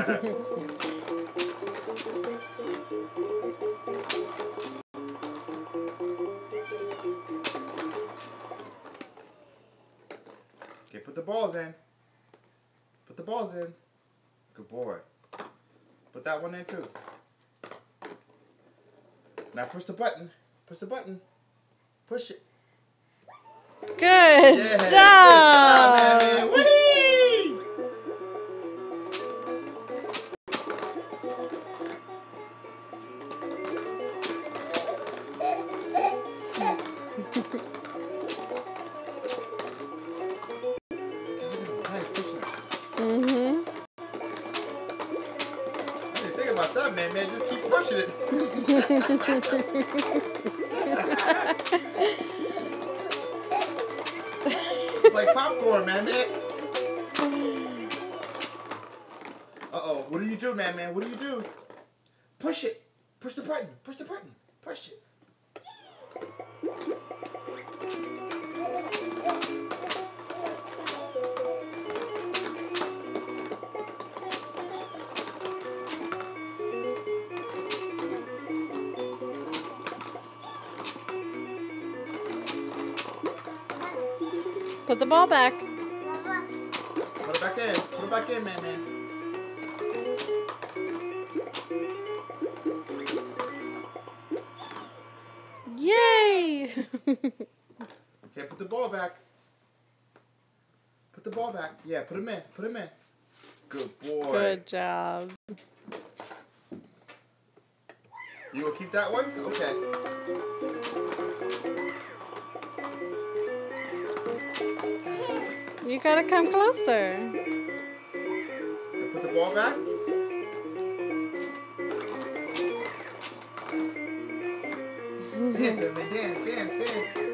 Okay, put the balls in. Put the balls in. Good boy. Put that one in too. Now push the button. Push the button. Push it. Good Yeah, job! good job, man. Whee! Mhm. I didn't think about that, man. Man, just keep pushing it. It's like popcorn, man. Uh-oh. What do you do, man? What do you do? Push it. Push the button. Push the button. Push it. Put the ball back. Put it back in. Put it back in, man. Yay! Okay, put the ball back. Put the ball back. Yeah, put him in. Put him in. Good boy. Good job. You will keep that one? Okay. You gotta come closer. And put the ball back. Dance, man. Dance.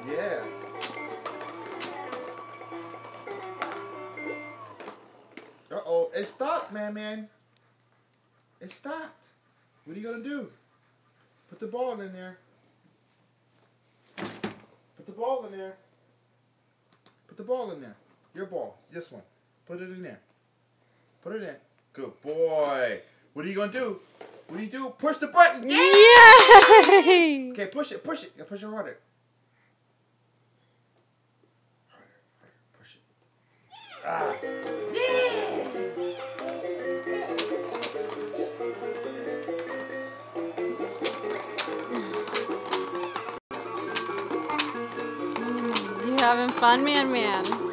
Yeah. Uh-oh. It stopped, man. It stopped. What are you going to do? Put the ball in there. Put the ball in there. Put the ball in there. Your ball. This one. Put it in there. Put it in. Good boy. What are you going to do? What do you do? Push the button. Yay! Okay, push it. Yeah, push it harder. Harder. Push it. Ah. You having fun, man?